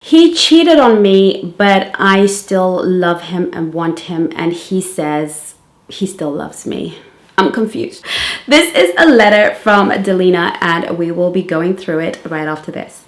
He cheated on me, but I still love him and want him, and he says he still loves me. I'm confused. This is a letter from Delena, and we will be going through it right after this.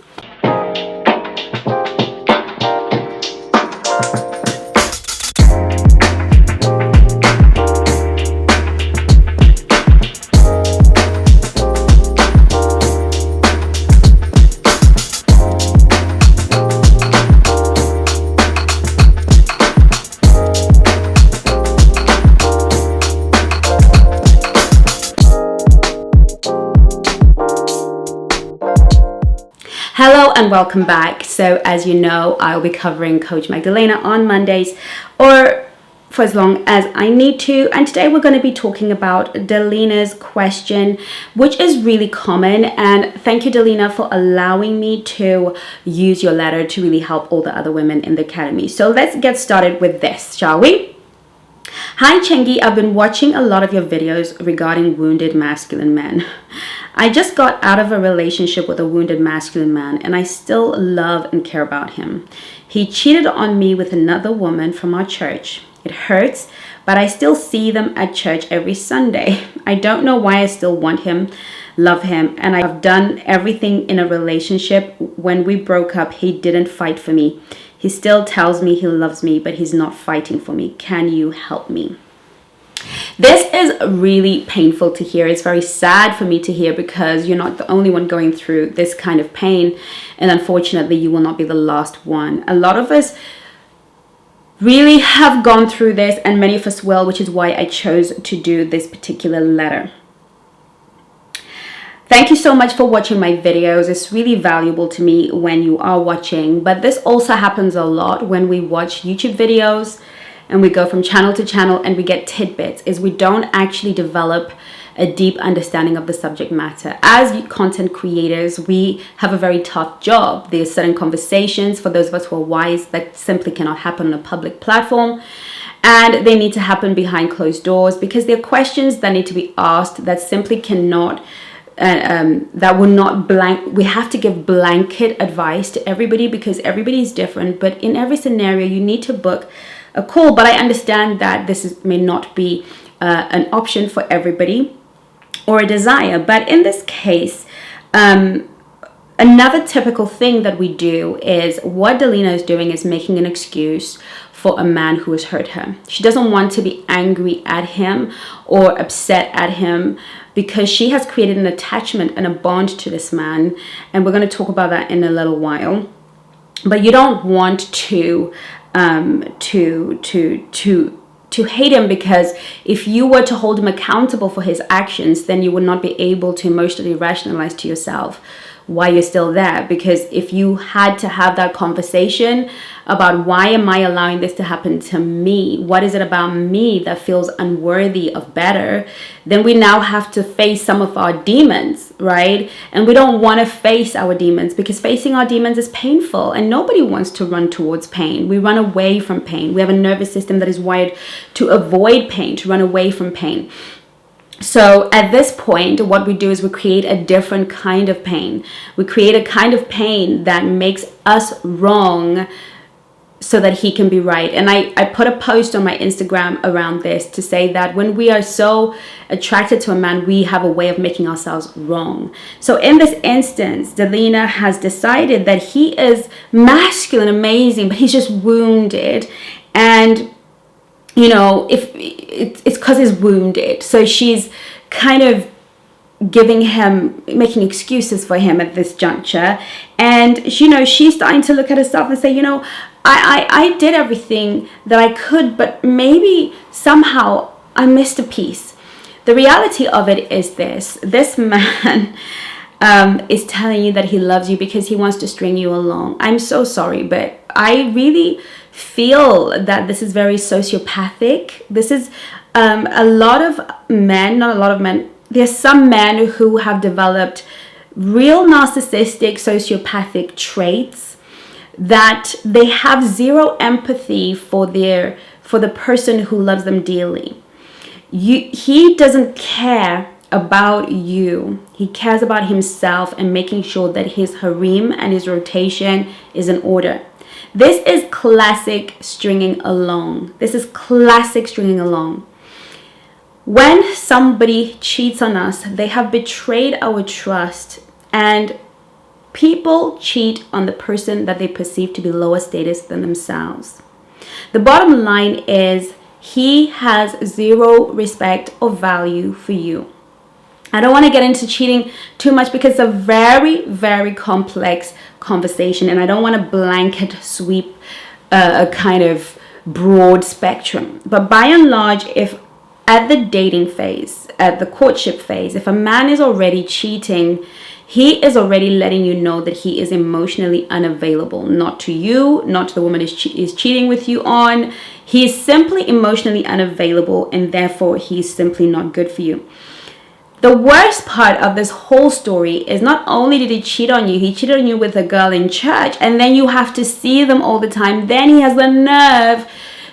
Hello and welcome back. So as you know, I'll be covering Coach Magdalena on Mondays or for as long as I need to. And today we're going to be talking about Delena's question, which is really common. And thank you, Delena, for allowing me to use your letter to really help all the other women in the academy. So let's get started with this, shall we? Hi Chengi, I've been watching a lot of your videos regarding wounded masculine men. I just got out of a relationship with a wounded masculine man and I still love and care about him. He cheated on me with another woman from our church. It hurts, but I still see them at church every Sunday. I don't know why I still want him, love him, and I've done everything in a relationship. When we broke up, he didn't fight for me. He still tells me he loves me, but he's not fighting for me. Can you help me? This is really painful to hear. It's very sad for me to hear because you're not the only one going through this kind of pain. And unfortunately, you will not be the last one. A lot of us really have gone through this, and many of us will, which is why I chose to do this particular letter. Thank you so much for watching my videos. It's really valuable to me when you are watching, but this also happens a lot when we watch YouTube videos and we go from channel to channel and we get tidbits, is we don't actually develop a deep understanding of the subject matter. As content creators, we have a very tough job. There's certain conversations for those of us who are wise that simply cannot happen on a public platform. And they need to happen behind closed doors because there are questions that need to be asked that simply cannot that will not we have to give blanket advice to everybody because everybody is different. But in every scenario, you need to book a call. But I understand that may not be an option for everybody or a desire. But in this case, another typical thing that we do is what Delena is doing is making an excuse for a man who has hurt her. She doesn't want to be angry at him or upset at him because she has created an attachment and a bond to this man. And we're going to talk about that in a little while. But you don't want to hate him, because if you were to hold him accountable for his actions, then you would not be able to emotionally rationalize to yourself why you're still there. Because if you had to have that conversation about why am I allowing this to happen to me, what is it about me that feels unworthy of better, then we now have to face some of our demons, right? And we don't want to face our demons because facing our demons is painful, and nobody wants to run towards pain. We run away from pain. We have a nervous system that is wired to avoid pain, to run away from pain. So at this point, what we do is we create a different kind of pain. We create a kind of pain that makes us wrong so that he can be right. And I put a post on my Instagram around this to say that when we are so attracted to a man, we have a way of making ourselves wrong. So in this instance, Delena has decided that he is masculine, amazing, but he's just wounded. And you know, if it's because he's wounded, so she's kind of making excuses for him at this juncture. And you know, she's starting to look at herself and say, you know, I did everything that I could, but maybe somehow I missed a piece. The reality of it is this man is telling you that he loves you because he wants to string you along. I'm so sorry, but I really feel that this is very sociopathic. This is a lot of men, not a lot of men. There's some men who have developed real narcissistic sociopathic traits that they have zero empathy for the person who loves them dearly. He doesn't care about you. He cares about himself and making sure that his harem and his rotation is in order. This is classic stringing along. This is classic stringing along. When somebody cheats on us, they have betrayed our trust, and people cheat on the person that they perceive to be lower status than themselves. The bottom line is he has zero respect or value for you. I don't want to get into cheating too much because it's a very, very complex conversation, and I don't want to blanket sweep a kind of broad spectrum. But by and large, if at the dating phase, at the courtship phase, if a man is already cheating, he is already letting you know that he is emotionally unavailable, not to you, not to the woman is cheating with you on. He is simply emotionally unavailable, and therefore he is simply not good for you. The worst part of this whole story is not only did he cheat on you, he cheated on you with a girl in church, and then you have to see them all the time. Then he has the nerve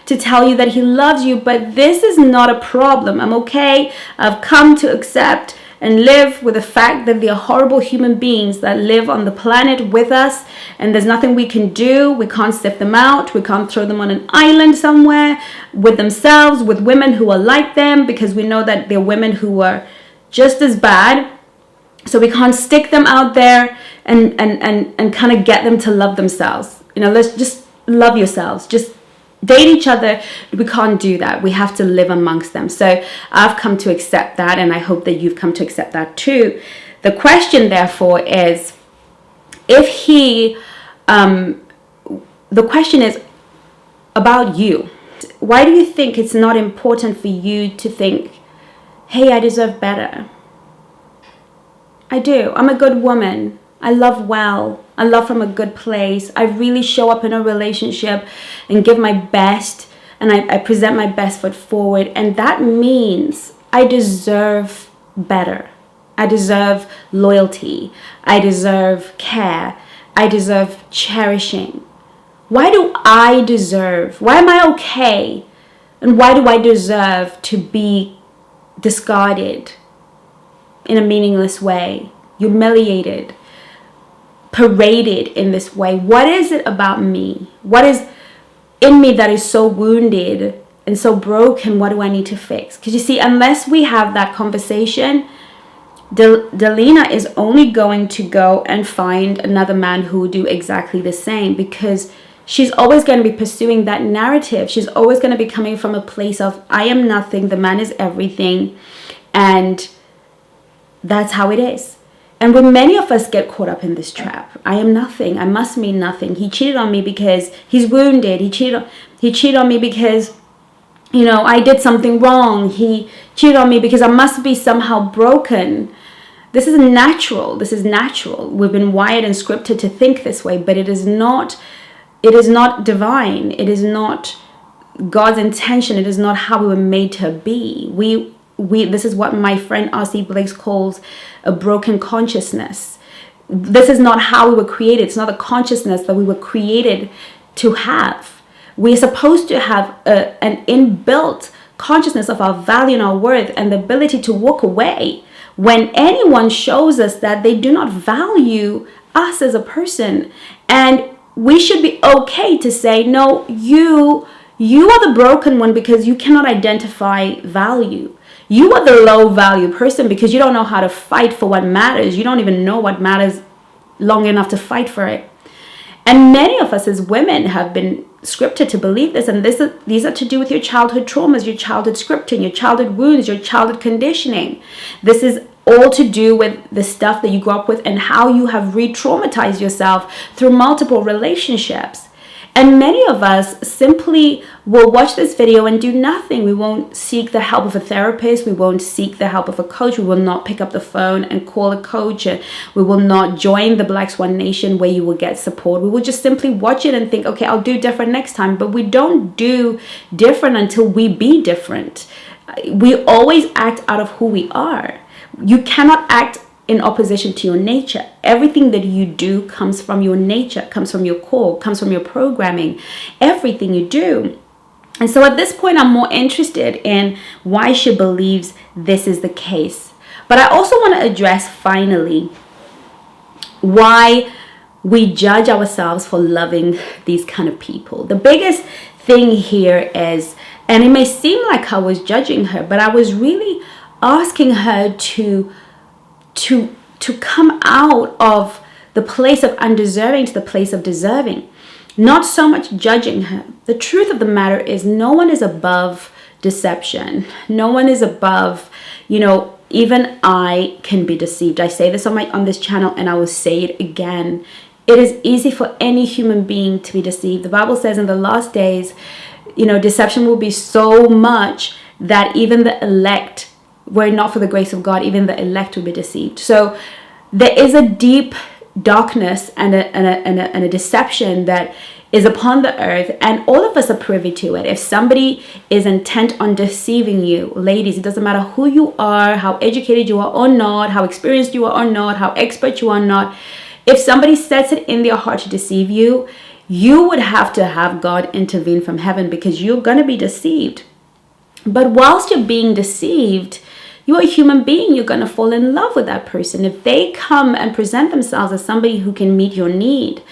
to tell you that he loves you, but this is not a problem. I'm okay. I've come to accept and live with the fact that they are horrible human beings that live on the planet with us, and there's nothing we can do. We can't sift them out. We can't throw them on an island somewhere with themselves, with women who are like them, because we know that they're women who are just as bad. So we can't stick them out there and kind of get them to love themselves. You know, let's just love yourselves. Just date each other. We can't do that. We have to live amongst them. So I've come to accept that, and I hope that you've come to accept that too. The question, therefore, is if he, the question is about you. Why do you think it's not important for you to think, hey, I deserve better? I do. I'm a good woman. I love well. I love from a good place. I really show up in a relationship and give my best, and I present my best foot forward. And that means I deserve better. I deserve loyalty. I deserve care. I deserve cherishing. Why do I deserve? Why am I okay? And why do I deserve to be discarded in a meaningless way, humiliated, paraded in this way? What is it about me? What is in me that is so wounded and so broken? What do I need to fix? Because you see, unless we have that conversation, Delena is only going to go and find another man who will do exactly the same, because she's always going to be pursuing that narrative. She's always going to be coming from a place of, I am nothing, the man is everything, and that's how it is. And when many of us get caught up in this trap, I am nothing, I must mean nothing. He cheated on me because he's wounded. He cheated on me because, you know, I did something wrong. He cheated on me because I must be somehow broken. This is natural. This is natural. We've been wired and scripted to think this way, but it is not divine. It is not God's intention. It is not how we were made to be. This is what my friend R.C. Blakes calls a broken consciousness. This is not how we were created. It's not a consciousness that we were created to have. We're supposed to have an inbuilt consciousness of our value and our worth, and the ability to walk away when anyone shows us that they do not value us as a person. And we should be okay to say, no, you are the broken one because you cannot identify value. You are the low value person because you don't know how to fight for what matters. You don't even know what matters long enough to fight for it. And many of us as women have been scripted to believe this. And these are to do with your childhood traumas, your childhood scripting, your childhood wounds, your childhood conditioning. This is all to do with the stuff that you grew up with and how you have re-traumatized yourself through multiple relationships. And many of us simply will watch this video and do nothing. We won't seek the help of a therapist. We won't seek the help of a coach. We will not pick up the phone and call a coach. We will not join the Black Swan Nation where you will get support. We will just simply watch it and think, okay, I'll do different next time. But we don't do different until we be different. We always act out of who we are. You cannot act in opposition to your nature. Everything that you do comes from your nature, comes from your core, comes from your programming, everything you do. And so at this point, I'm more interested in why she believes this is the case. But I also want to address finally why we judge ourselves for loving these kind of people. The biggest thing here is, and it may seem like I was judging her, but I was really asking her to come out of the place of undeserving to the place of deserving. Not so much judging her. The truth of the matter is, no one is above deception. No one is above, even I can be deceived. I say this on this channel, and I will say it again. It is easy for any human being to be deceived. The Bible says in the last days, deception will be so much that even the elect, were it not for the grace of God, even the elect will be deceived. So there is a deep darkness and a deception that is upon the earth, and all of us are privy to it. If somebody is intent on deceiving you, ladies, it doesn't matter who you are, how educated you are or not, how experienced you are or not, how expert you are or not, if somebody sets it in their heart to deceive you, you would have to have God intervene from heaven, because you're going to be deceived. But whilst you're being deceived, you're a human being. You're going to fall in love with that person. If they come and present themselves as somebody who can meet your need,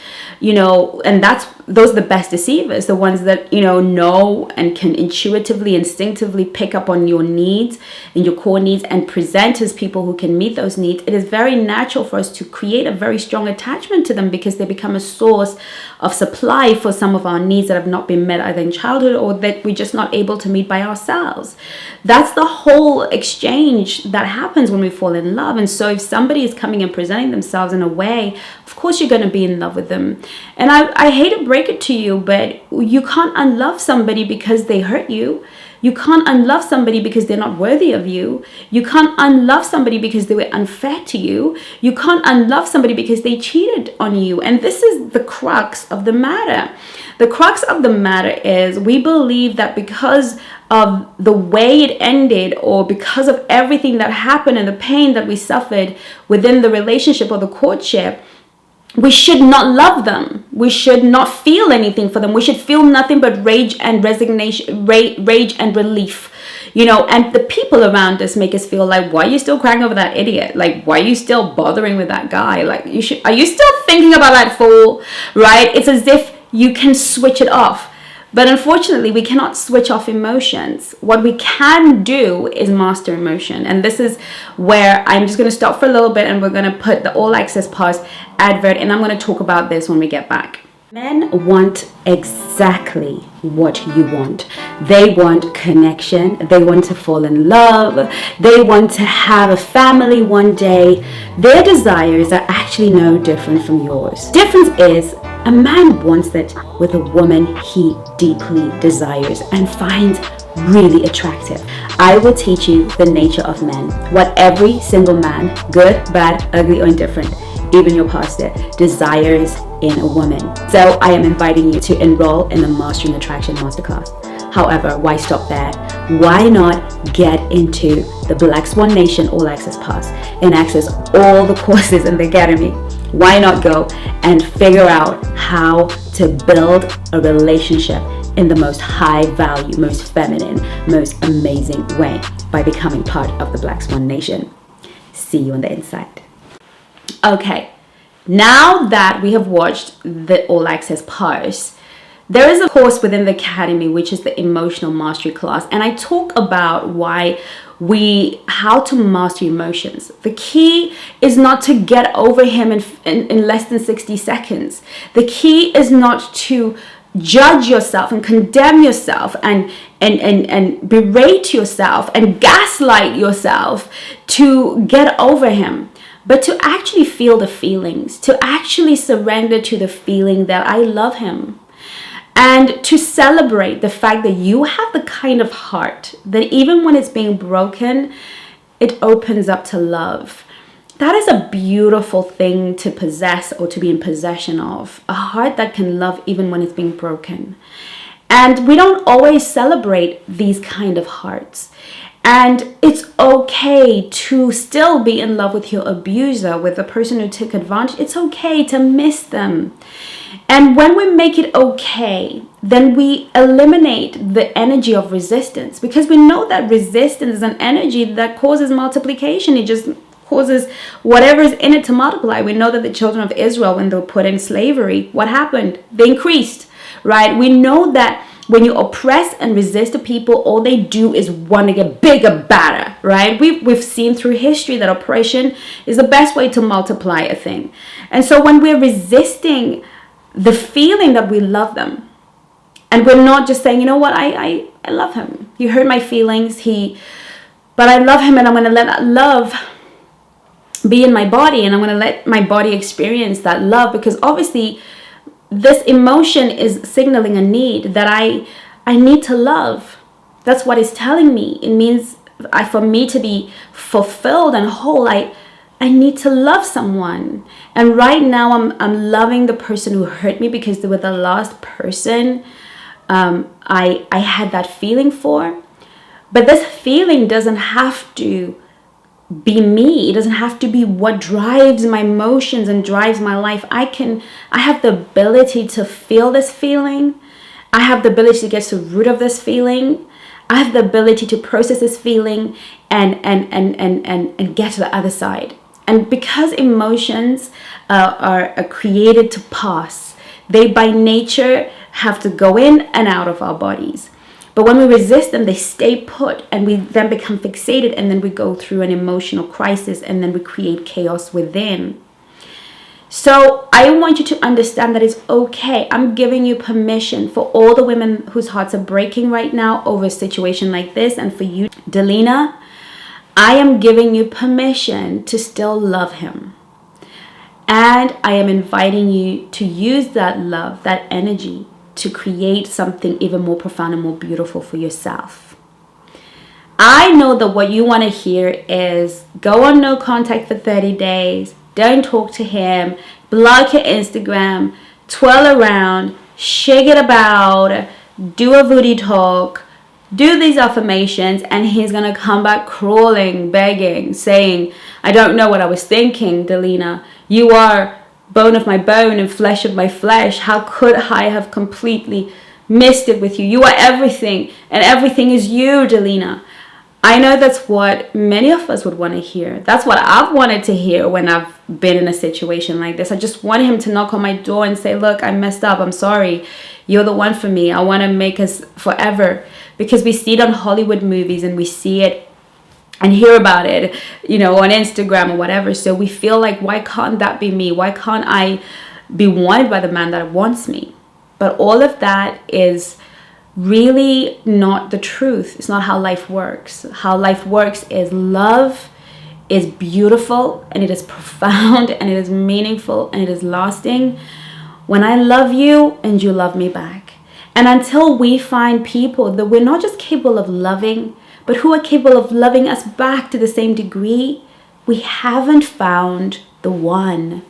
and those are the best deceivers, the ones that, know and can intuitively, instinctively pick up on your needs and your core needs and present as people who can meet those needs. It is very natural for us to create a very strong attachment to them, because they become a source of supply for some of our needs that have not been met either in childhood or that we're just not able to meet by ourselves. That's the whole exchange that happens when we fall in love. And so if somebody is coming and presenting themselves in a way, of course you're going to be in love with them. And I hate to break it to you, but you can't unlove somebody because they hurt you. You can't unlove somebody because they're not worthy of you. You can't unlove somebody because they were unfair to you. You can't unlove somebody because they cheated on you. And this is the crux of the matter. The crux of the matter is, we believe that because of the way it ended, or because of everything that happened and the pain that we suffered within the relationship or the courtship, we should not love them. We should not feel anything for them. We should feel nothing but rage and resignation, rage and relief. And the people around us make us feel like, why are you still crying over that idiot? Like, why are you still bothering with that guy? Like, are you still thinking about that fool? Right? It's as if you can switch it off. But unfortunately, we cannot switch off emotions. What we can do is master emotion. And this is where I'm just going to stop for a little bit, and we're going to put the All Access Pass advert, and I'm going to talk about this when we get back. Men want exactly what you want. They want connection. They want to fall in love. They want to have a family one day. Their desires are actually no different from yours. Difference is, a man wants that with a woman he deeply desires and finds really attractive. I will teach you the nature of men. What every single man, good, bad, ugly, or indifferent, even your pastor, desires in a woman. So I am inviting you to enroll in the Mastering Attraction Masterclass. However, why stop there? Why not get into the Black Swan Nation All Access Pass and access all the courses in the Academy? Why not go and figure out how to build a relationship in the most high value, most feminine, most amazing way by becoming part of the Black Swan Nation? See you on the inside. Okay, now that we have watched the All Access Pass, there is a course within the Academy, which is the Emotional Mastery class. And I talk about how to master emotions. The key is not to get over him in less than 60 seconds. The key is not to judge yourself and condemn yourself and berate yourself and gaslight yourself to get over him, but to actually feel the feelings, to actually surrender to the feeling that I love him. And to celebrate the fact that you have the kind of heart that even when it's being broken, it opens up to love. That is a beautiful thing to possess or to be in possession of. A heart that can love even when it's being broken. And we don't always celebrate these kind of hearts. And it's okay to still be in love with your abuser, with the person who took advantage. It's okay to miss them. And when we make it okay, then we eliminate the energy of resistance, because we know that resistance is an energy that causes multiplication. It just causes whatever is in it to multiply. We know that the children of Israel, when they were put in slavery, what happened? They increased, right? We know that when you oppress and resist the people, all they do is want to get bigger, badder, right? We've seen through history that oppression is the best way to multiply a thing. And so when we're resisting the feeling that we love them, and we're not just saying, you know what, I love him. You hurt my feelings, but I love him, and I'm going to let that love be in my body, and I'm going to let my body experience that love, because obviously this emotion is signaling a need that I need to love. That's what it's telling me. It means for me to be fulfilled and whole, I need to love someone. And right now I'm loving the person who hurt me, because they were the last person I had that feeling for. But this feeling doesn't have to be me. It doesn't have to be what drives my emotions and drives my life. I have the ability to feel this feeling. I have the ability to get to the root of this feeling. I have the ability to process this feeling and get to the other side. And because emotions are created to pass, they by nature have to go in and out of our bodies. But when we resist them, they stay put, and we then become fixated, and then we go through an emotional crisis, and then we create chaos within. So I want you to understand that it's okay. I'm giving you permission for all the women whose hearts are breaking right now over a situation like this, and for you, Delena, I am giving you permission to still love him. And I am inviting you to use that love, that energy, to create something even more profound and more beautiful for yourself. I know that what you want to hear is go on no contact for 30 days, don't talk to him, block your Instagram, twirl around, shake it about, do a booty talk, do these affirmations, and he's going to come back crawling, begging, saying, I don't know what I was thinking, Delena. You are bone of my bone and flesh of my flesh. How could I have completely missed it with you? You are everything, and everything is you, Delena. I know that's what many of us would want to hear. That's what I've wanted to hear when I've been in a situation like this. I just wanted him to knock on my door and say, look, I messed up. I'm sorry. You're the one for me. I want to make us forever. Because we see it on Hollywood movies, and we see it and hear about it, you know, on Instagram or whatever. So we feel like, why can't that be me? Why can't I be wanted by the man that wants me? But all of that is really not the truth. It's not how life works. How life works is love is beautiful, and it is profound, and it is meaningful, and it is lasting when I love you and you love me back. And until we find people that we're not just capable of loving, but who are capable of loving us back to the same degree, we haven't found the one.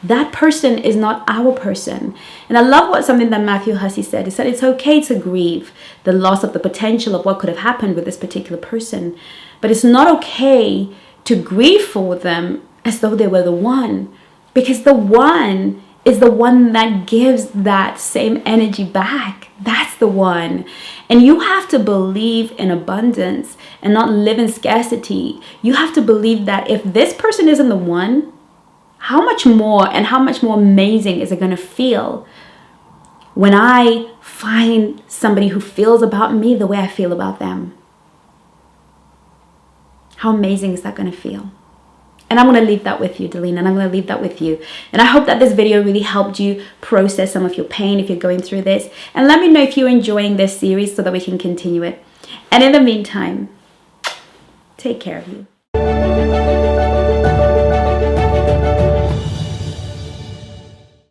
That person is not our person. And I love something that Matthew Hussey said. He said it's okay to grieve the loss of the potential of what could have happened with this particular person, but it's not okay to grieve for them as though they were the one, because the one is the one that gives that same energy back. That's the one. And you have to believe in abundance and not live in scarcity. You have to believe that if this person isn't the one, how much more and how much more amazing is it going to feel when I find somebody who feels about me the way I feel about them? How amazing is that going to feel? And I'm going to leave that with you, Delena, and I'm going to leave that with you. And I hope that this video really helped you process some of your pain if you're going through this. And let me know if you're enjoying this series so that we can continue it. And in the meantime, take care of you.